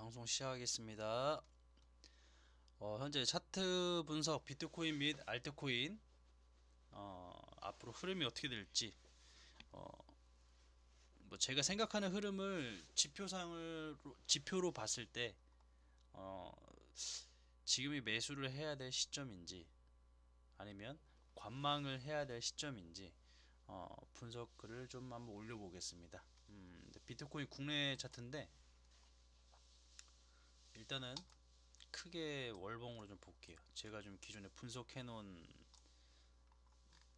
방송 시작하겠습니다. 현재 차트 분석 비트코인 및 알트코인 앞으로 흐름이 어떻게 될지 어, 제가 생각하는 흐름을 지표로 봤을 때 어, 지금이 매수를 해야 될 시점인지 아니면 관망을 해야 될 시점인지 분석 글을 좀 한번 올려보겠습니다. 비트코인 국내 차트인데 일단은 크게 월봉으로 좀 볼게요. 제가 좀 기존에 분석해 놓은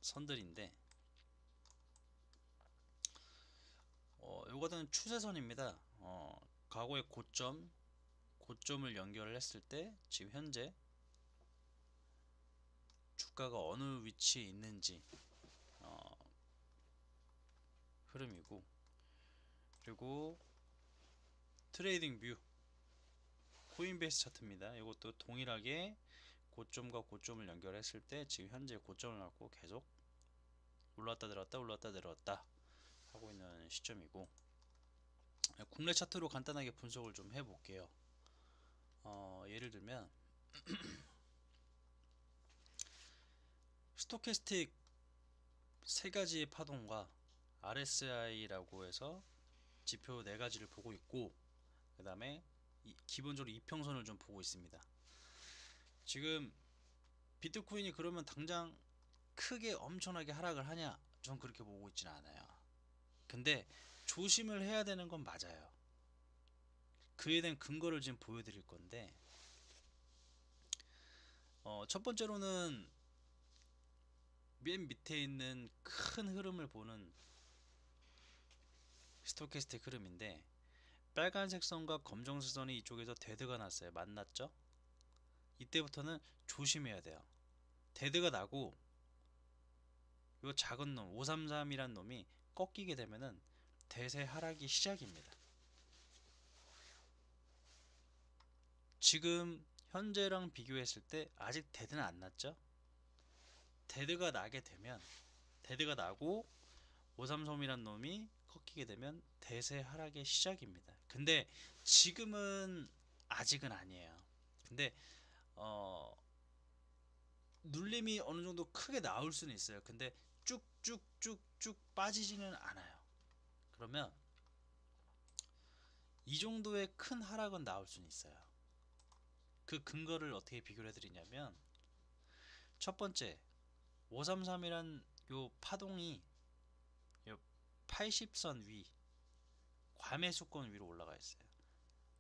선들인데 요거는 추세선입니다. 과거의 고점을 연결을 했을 때 지금 현재 주가가 어느 위치에 있는지 흐름이고, 그리고 트레이딩 뷰 코인베이스 차트입니다. 이것도 동일하게 고점과 고점을 연결했을 때 지금 현재 고점을 갖고 계속 올랐다 내렸다 올랐다 내렸다 하고 있는 시점이고, 국내 차트로 간단하게 분석을 좀 해볼게요. 예를 들면 스토캐스틱 세 가지의 파동과 RSI라고 해서 지표 네 가지를 보고 있고, 그 다음에 기본적으로 이평선을 좀 보고 있습니다. 지금 비트코인이 그러면 당장 크게 엄청나게 하락을 하냐? 전 그렇게 보고 있지는 않아요. 근데 조심을 해야 되는 건 맞아요. 그에 대한 근거를 지금 보여드릴 건데, 첫 번째로는 맨 밑에 있는 큰 흐름을 보는 스토캐스틱 흐름인데, 빨간색 선과 검정색 선이 이쪽에서 데드가 났어요. 만났죠? 이때부터는 조심해야 돼요. 데드가 나고 요 작은 놈 533이란 놈이 꺾이게 되면은 대세 하락이 시작입니다. 지금 현재랑 비교했을 때 아직 데드는 안 났죠? 데드가 나게 되면, 데드가 나고 533이란 놈이 꺾이게 되면 대세 하락의 시작입니다. 근데 지금은 아직은 아니에요. 근데 눌림이 어느 정도 크게 나올 수는 있어요. 근데 쭉쭉쭉쭉 빠지지는 않아요. 그러면 이 정도의 큰 하락은 나올 수는 있어요. 그 근거를 어떻게 비교를 해드리냐면, 첫 번째 533이란 요 파동이 요 80선 위 과매수권 위로 올라가 있어요.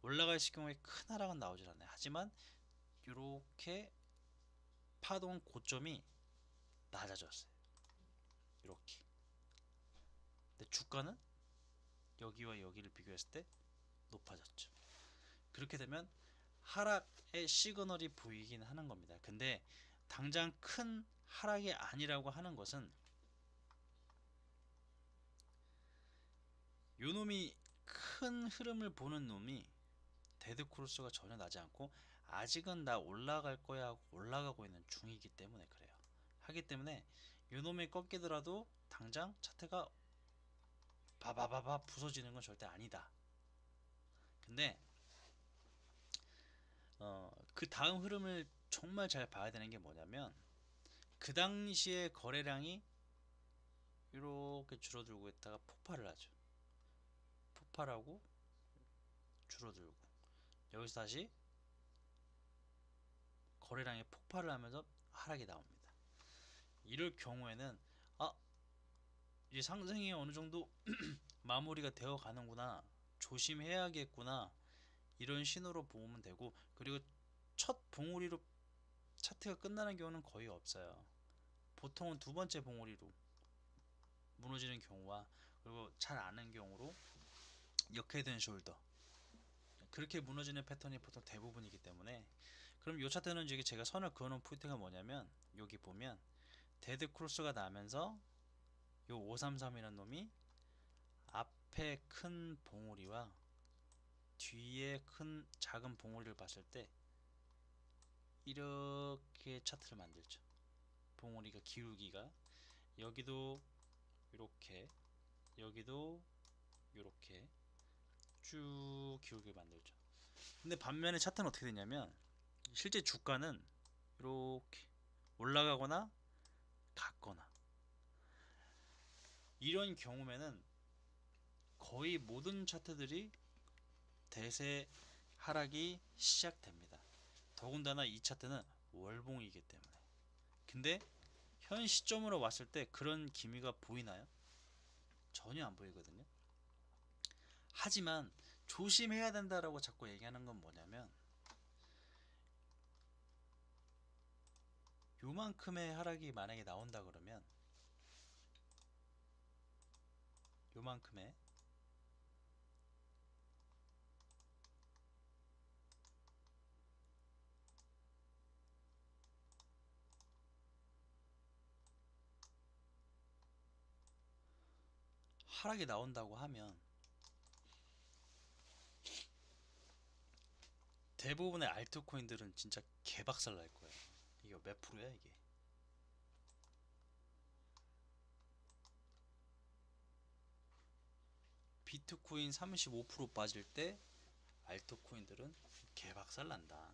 올라가 있을 경우에 큰 하락은 나오질 않아요. 하지만 이렇게 파동 고점이 낮아졌어요. 이렇게. 근데 주가는 여기와 여기를 비교했을 때 높아졌죠. 그렇게 되면 하락의 시그널이 보이긴 하는 겁니다. 근데 당장 큰 하락이 아니라고 하는 것은, 요 놈이 큰 흐름을 보는 놈이 데드크로스가 전혀 나지 않고 아직은 나 올라갈 거야 하고 올라가고 있는 중이기 때문에 그래요. 하기 때문에 요 놈이 꺾이더라도 당장 차트가 바바바바 부서지는 건 절대 아니다. 근데 그 다음 흐름을 정말 잘 봐야 되는 게 뭐냐면, 그 당시에 거래량이 이렇게 줄어들고 있다가 폭발을 하죠. 폭발하고 줄어들고 여기서 다시 거래량이 폭발을 하면서 하락이 나옵니다. 이럴 경우에는 이제 상승이 어느 정도 마무리가 되어 가는구나, 조심해야겠구나, 이런 신호로 보면 되고, 그리고 첫 봉우리로 차트가 끝나는 경우는 거의 없어요. 보통은 두 번째 봉우리로 무너지는 경우와, 그리고 잘 아는 경우로 역헤드 숄더, 그렇게 무너지는 패턴이 보통 대부분이기 때문에, 그럼 이 차트는 이제 제가 선을 그어놓은 포인트가 뭐냐면, 여기 보면 데드 크로스가 나면서 요 533이라는 놈이 앞에 큰 봉우리와 뒤에 큰 작은 봉우리를 봤을 때 이렇게 차트를 만들죠. 봉우리가 기울기가 여기도 이렇게, 여기도 이렇게 쭉 기울게 만들죠. 근데 반면에 차트는 어떻게 되냐면 실제 주가는 이렇게 올라가거나 갔거나 이런 경우면은 거의 모든 차트들이 대세 하락이 시작됩니다. 더군다나 이 차트는 월봉이기 때문에. 근데 현 시점으로 왔을 때 그런 기미가 보이나요? 전혀 안 보이거든요. 하지만 조심해야 된다라고 자꾸 얘기하는 건 뭐냐면 요만큼의 하락이 만약에 나온다 그러면 요만큼의 하락이 나온다고 하면 대부분의 알트코인들은 진짜 개박살 날 거예요. 이게 몇 프로야 이게? 비트코인 35% 빠질 때 알트코인들은 개박살 난다.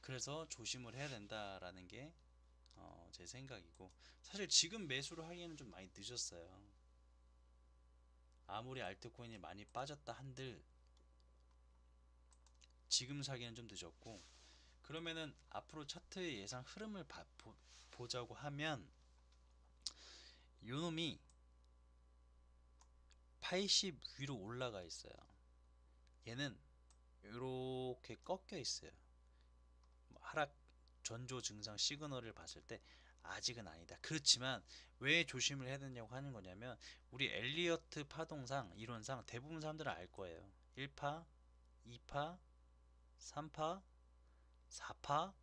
그래서 조심을 해야 된다라는 게 제 생각이고, 사실 지금 매수를 하기에는 좀 많이 늦었어요. 아무리 알트코인이 많이 빠졌다 한들 지금 사기는 좀 늦었고, 그러면은 앞으로 차트의 예상 흐름을 보자고 하면 요놈이 80 위로 올라가 있어요. 얘는 이렇게 꺾여 있어요. 하락 전조 증상 시그널을 봤을 때 아직은 아니다. 그렇지만 왜 조심을 해야 되냐고 하는 거냐면, 우리 엘리어트 파동상 이론상 대부분 사람들은 알 거예요. 1파, 2파, 3파, 4파,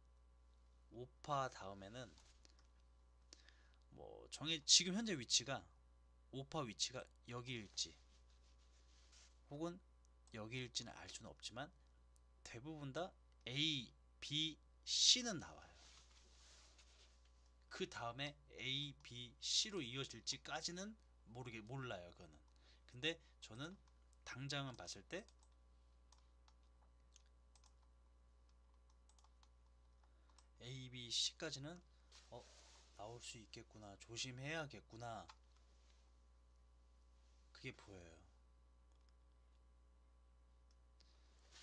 5파 다음에는 뭐 지금 현재 위치가 5파 위치가 여기일지 혹은 여기일지는 알 수는 없지만 대부분 다 A, B, C는 나와요. 그 다음에 A, B, C로 이어질지까지는 몰라요. 그거는. 근데 저는 당장은 봤을 때 A, B, C까지는 나올 수 있겠구나, 조심해야겠구나, 그게 보여요.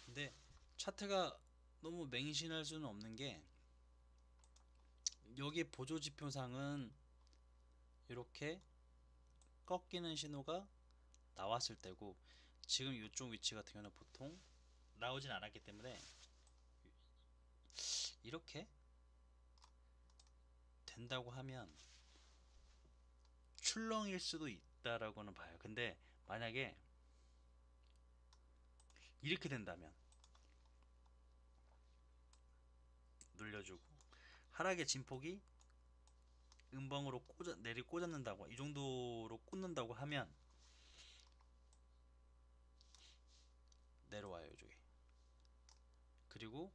근데 차트가 너무 맹신할 수는 없는 게, 여기 보조지표상은 이렇게 꺾이는 신호가 나왔을 때고, 지금 이쪽 위치 같은 경우는 보통 나오진 않았기 때문에 이렇게 된다고 하면 출렁일 수도 있다라고는 봐요. 근데 만약에 이렇게 된다면 눌려주고 하락의 진폭이 음봉으로 꽂아낸다고, 이 정도로 꽂는다고 하면 내려와요 이쪽에. 그리고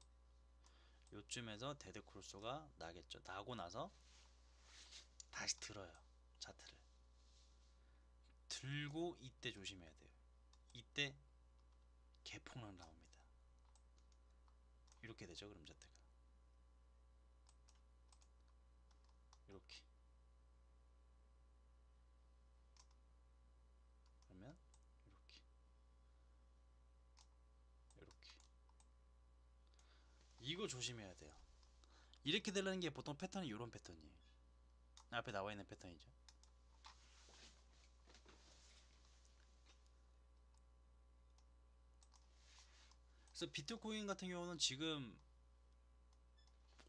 요쯤에서 데드크로스가 나겠죠. 나고 나서 다시 들어요. 차트를 들고 이때 조심해야 돼요. 이때 개폭락 나옵니다. 이렇게 되죠. 그럼 차트가 이렇게, 그러면 이렇게, 이렇게, 이거 조심해야 돼요. 이렇게 되려는 게 보통 패턴이 이런 패턴이에요. 앞에 나와 있는 패턴이죠. 그래서 비트코인 같은 경우는 지금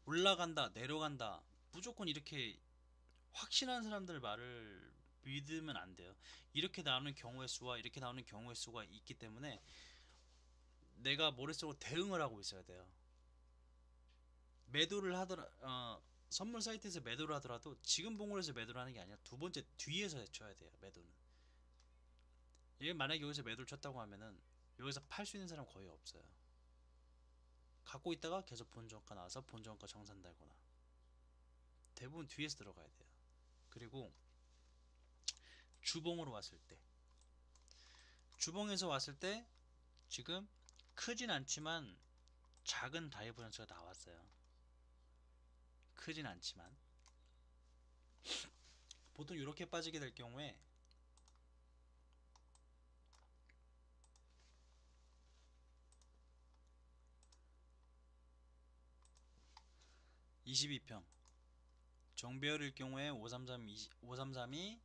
올라간다 내려간다 무조건 이렇게 확신하는 사람들 말을 믿으면 안 돼요. 이렇게 나오는 경우의 수와 이렇게 나오는 경우의 수가 있기 때문에 내가 머릿속으로 대응을 하고 있어야 돼요. 매도를 선물 사이트에서 매도를 하더라도 지금 봉으로해서 매도를 하는 게 아니라 두 번째 뒤에서 쳐야 돼요. 매도는. 얘 만약에 여기서 매도를 쳤다고 하면은 여기서 팔 수 있는 사람 거의 없어요. 갖고 있다가 계속 본저가 나와서 본저가 정산되거나, 대부분 뒤에서 들어가야 돼요. 그리고 주봉으로 왔을 때, 주봉에서 왔을 때 지금 크진 않지만 작은 다이버런스가 나왔어요. 크진 않지만 보통 이렇게 빠지게 될 경우에 22평 정배열일 경우에 533이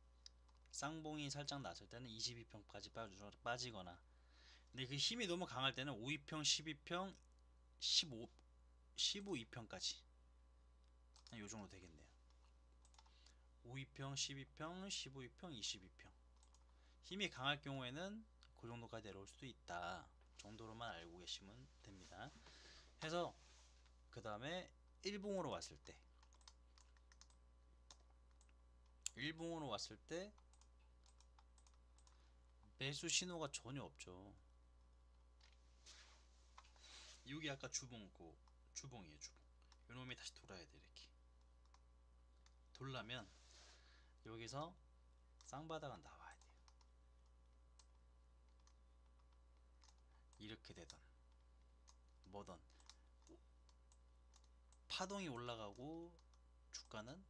쌍봉이 살짝 났을 때는 22평까지 빠지거나, 근데 그 힘이 너무 강할 때는 52평, 12평, 15, 15평까지 요 정도 되겠네요. 52평, 12평, 15평, 22평. 힘이 강할 경우에는 그 정도까지 내려올 수도 있다 정도로만 알고 계시면 됩니다. 해서 그 다음에 일봉으로 왔을 때, 매수 신호가 전혀 없죠. 여기 아까 주봉이에요. 주봉. 요놈이 다시 돌아야 돼. 이렇게 돌라면 여기서 쌍바닥은 나와야 돼요. 이렇게 되던 뭐던 파동이 올라가고 주가는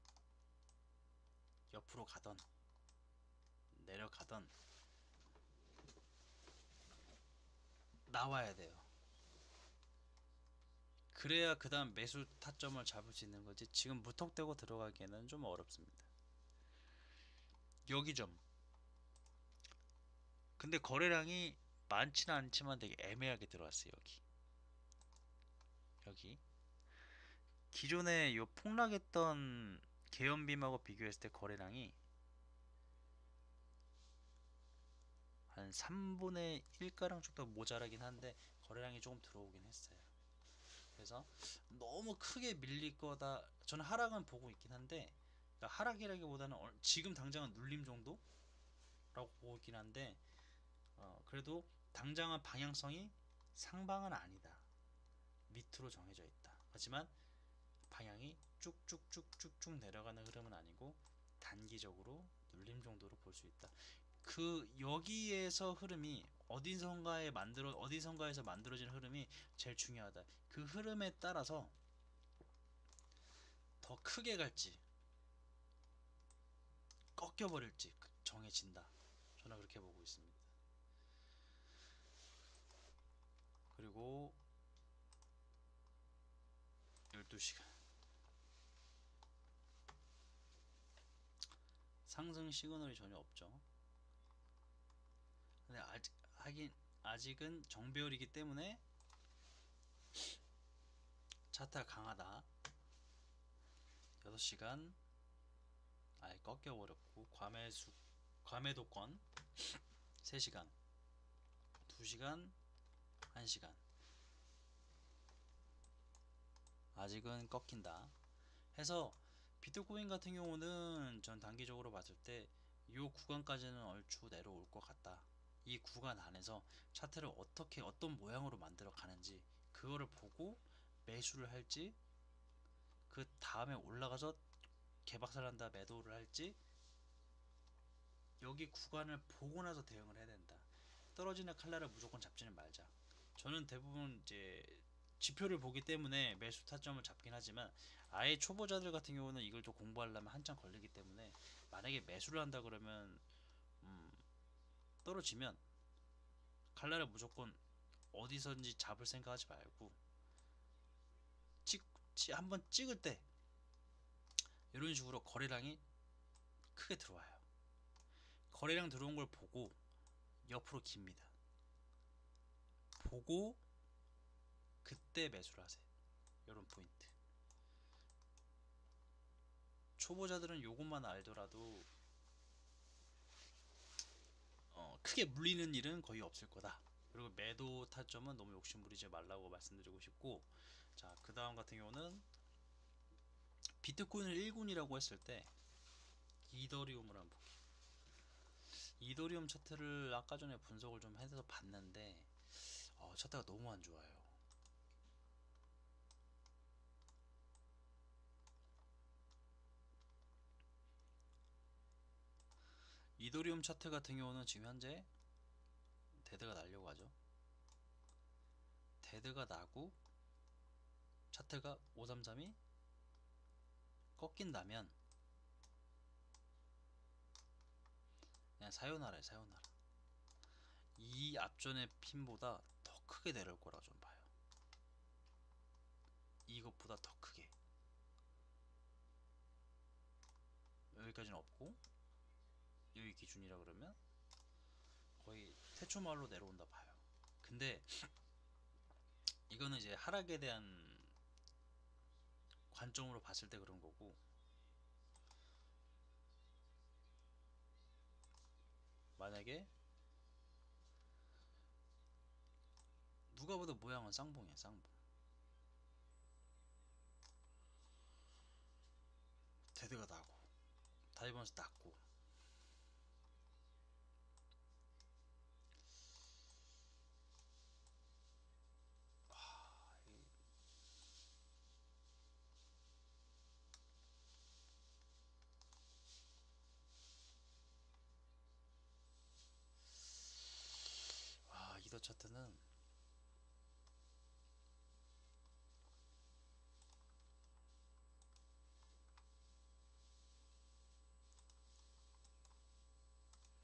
옆으로 가던 내려가던 나와야 돼요. 그래야 그 다음 매수 타점을 잡을 수 있는 거지, 지금 무턱대고 들어가기에는 좀 어렵습니다. 여기 좀, 근데 거래량이 많지는 않지만 되게 애매하게 들어왔어요. 여기 기존에 요 폭락했던 계엄빔하고 비교했을 때 거래량이 한 3분의 1가량 정도 모자라긴 한데 거래량이 조금 들어오긴 했어요. 그래서 너무 크게 밀릴 거다, 저는 하락은 보고 있긴 한데, 그러니까 하락이라기보다는 지금 당장은 눌림 정도라고 보고 있긴 한데, 그래도 당장은 방향성이 상방은 아니다, 밑으로 정해져 있다. 하지만 방향이 쭉쭉쭉쭉쭉 내려가는 흐름은 아니고 단기적으로 눌림 정도로 볼 수 있다. 그 여기에서 흐름이 어디선가에서 만들어진 흐름이 제일 중요하다. 그 흐름에 따라서 더 크게 갈지 꺾여 버릴지 정해진다. 저는 그렇게 보고 있습니다. 그리고 12시간 상승 시그널이 전혀 없죠. 근데 아직은 정배열이기 때문에 차트가 강하다. 6시간 아예 꺾여버렸고, 과매도권 3시간, 2시간, 1시간 아직은 꺾인다 해서, 비트코인 같은 경우는 전 단기적으로 봤을 때 이 구간까지는 얼추 내려올 것 같다. 이 구간 안에서 차트를 어떤 모양으로 만들어 가는지 그거를 보고 매수를 할지, 그 다음에 올라가서 개박살난다 매도를 할지, 여기 구간을 보고 나서 대응을 해야 된다. 떨어지는 칼날을 무조건 잡지는 말자. 저는 대부분 이제 지표를 보기 때문에 매수 타점을 잡긴 하지만, 아예 초보자들 같은 경우는 이걸 또 공부하려면 한참 걸리기 때문에, 만약에 매수를 한다 그러면 떨어지면 칼날을 무조건 어디선지 잡을 생각하지 말고, 한번 찍을 때 이런 식으로 거래량이 크게 들어와요. 거래량 들어온 걸 보고 옆으로 깁니다. 보고 그때 매수를 하세요. 이런 포인트. 초보자들은 요것만 알더라도 크게 물리는 일은 거의 없을 거다. 그리고 매도 타점은 너무 욕심부리지 말라고 말씀드리고 싶고, 자, 그 다음 같은 경우는 비트코인을 1군이라고 했을 때 이더리움을 한번 볼게요. 이더리움 차트를 아까 전에 분석을 좀 해서 봤는데 차트가 너무 안 좋아요. 이더리움 차트 같은 경우는 지금 현재 데드가 날려고 하죠. 데드가 나고 차트가 533이 꺾인다면 그냥 사요나라에 사요나라. 이 앞전의 핀보다 더 크게 내려올 거라고 좀 봐요. 이것보다 더 크게. 여기까지는 없고 여기 기준이라 그러면 거의 태초말로 내려온다 봐요. 근데 이거는 이제 하락에 대한 관점으로 봤을 때 그런 거고, 만약에 누가 봐도 모양은 쌍봉이야, 쌍봉. 데드가 나고 다이버스 낮고. 이더 차트는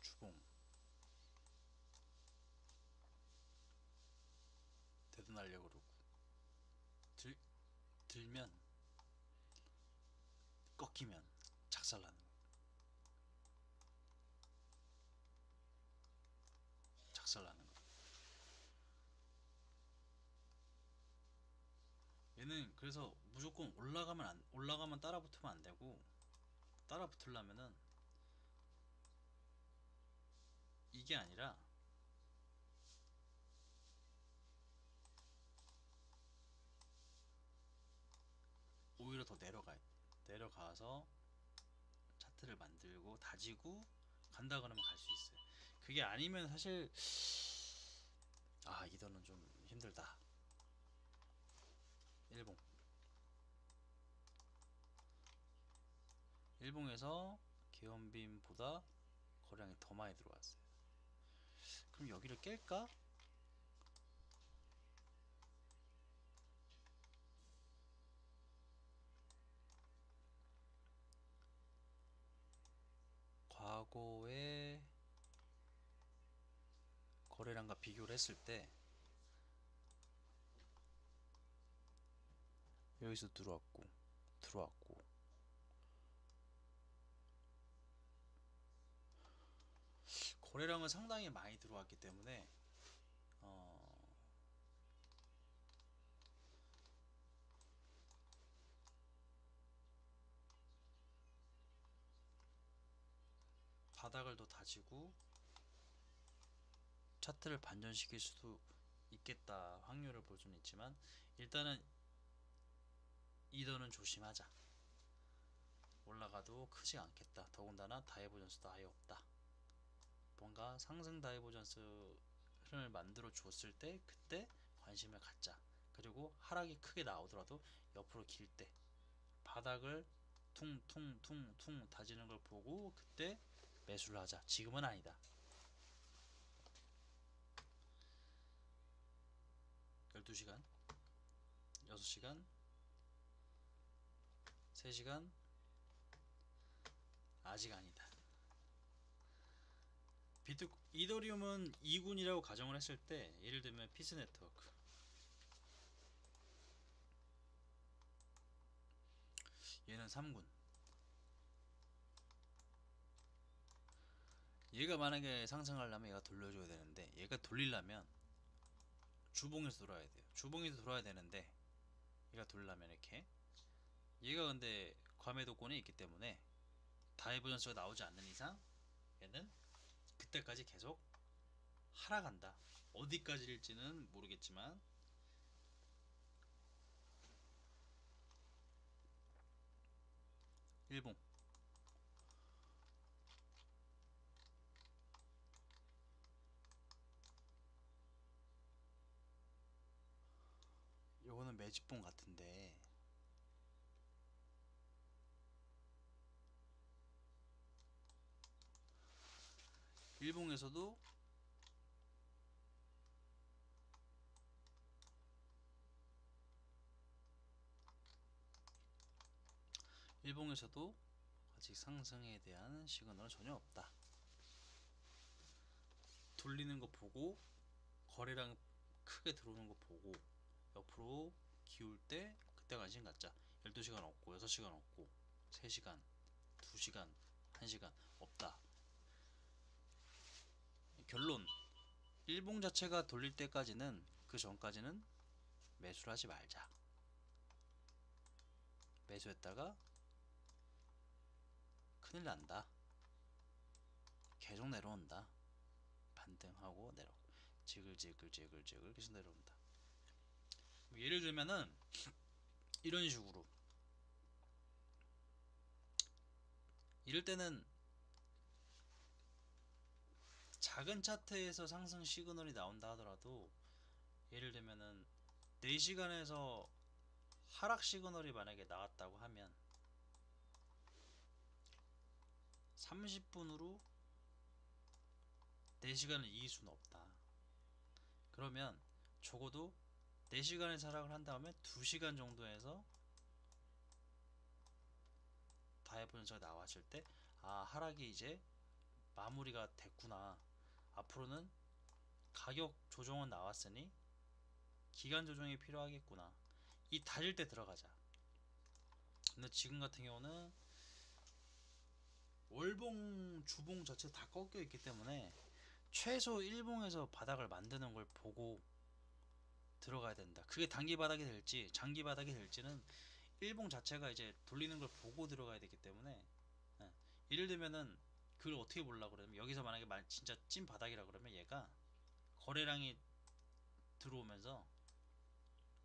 주봉 데드 날려고 그러고 들면 꺾이면 작살나는 거야. 작살나는 거야. 얘는 그래서 무조건 올라가면 따라 붙으면 안 되고, 따라 붙으려면은 이게 아니라 오히려 더 내려가서 차트를 만들고 다지고 간다 그러면 갈 수 있어요. 그게 아니면 사실 이더는 좀 힘들다. 일봉에서 기원빔보다 거량이 더 많이 들어왔어요. 그럼 여기를 깰까? 과거의 거래량과 비교를 했을 때 여기서 들어왔고 거래량은 상당히 많이 들어왔기 때문에 바닥을 더 다지고 차트를 반전시킬 수도 있겠다, 확률을 볼 수는 있지만 일단은 이더는 조심하자. 올라가도 크지 않겠다. 더군다나 다이버전스도 아예 없다. 뭔가 상승 다이버전스를 만들어 줬을 때 그때 관심을 갖자. 그리고 하락이 크게 나오더라도 옆으로 길 때 바닥을 퉁퉁퉁퉁 다지는 걸 보고 그때 매수를 하자. 지금은 아니다. 12시간, 6시간, 3시간, 아직 아니다. 이더리움은 2군이라고 가정을 했을 때, 예를 들면 피스 네트워크, 얘는 3군. 얘가 만약에 상승하려면 얘가 돌려줘야 되는데, 얘가 돌리려면 주봉에서 돌아야 돼요. 주봉에서 돌아야 되는데 얘가 돌리려면 이렇게, 얘가 근데 과매도권이 있기 때문에 다이버전스가 나오지 않는 이상 얘는 그때까지 계속 하락한다. 어디까지일지는 모르겠지만 일봉 요거는 매집봉 같은데, 일봉에서도 일봉에서도 아직 상승에 대한 시그널은 전혀 없다. 돌리는 거 보고 거래량 크게 들어오는 거 보고 옆으로 기울 때 그때 관심 갖자. 12시간 없고 6시간 없고 3시간 2시간 1시간 없다. 결론, 일봉 자체가 돌릴 때까지는, 그 전까지는 매수를 하지 말자. 매수했다가 큰일 난다. 계속 내려온다. 반등하고 내려오고 지글지글 계속 내려온다. 뭐 예를 들면은 이런 식으로, 이럴 때는 작은 차트에서 상승 시그널이 나온다 하더라도, 예를 들면은 4시간에서 하락 시그널이 만약에 나왔다고 하면 30분으로 4시간을 이길 수는 없다. 그러면 적어도 4시간에서 하락을 한 다음에 2시간 정도에서 다이버전스가 나왔을 때, 아, 하락이 이제 마무리가 됐구나. 앞으로는 가격 조정은 나왔으니 기간 조정이 필요하겠구나. 이 다질 때 들어가자. 근데 지금 같은 경우는 월봉, 주봉 자체 다 꺾여 있기 때문에 최소 일봉에서 바닥을 만드는 걸 보고 들어가야 된다. 그게 단기 바닥이 될지 장기 바닥이 될지는 일봉 자체가 이제 돌리는 걸 보고 들어가야 되기 때문에, 예를 들면은 그걸 어떻게 보려고 그러면, 여기서 만약에 진짜 찐 바닥이라 그러면 얘가 거래량이 들어오면서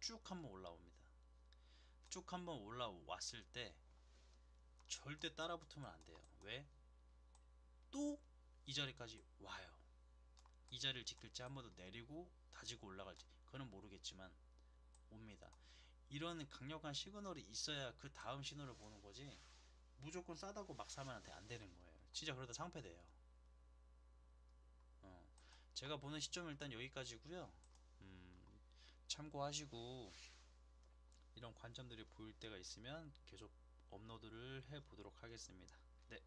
쭉 한번 올라옵니다. 쭉 한번 올라왔을 때 절대 따라 붙으면 안 돼요. 왜? 또 이 자리까지 와요. 이 자리를 지킬지 한 번 더 내리고 다지고 올라갈지 그건 모르겠지만 옵니다. 이런 강력한 시그널이 있어야 그 다음 신호를 보는 거지, 무조건 싸다고 막 사면 안 되는 거예요. 진짜 그러다 상패돼요. 제가 보는 시점은 일단 여기까지고요. 참고하시고 이런 관점들이 보일 때가 있으면 계속 업로드를 해 보도록 하겠습니다. 네.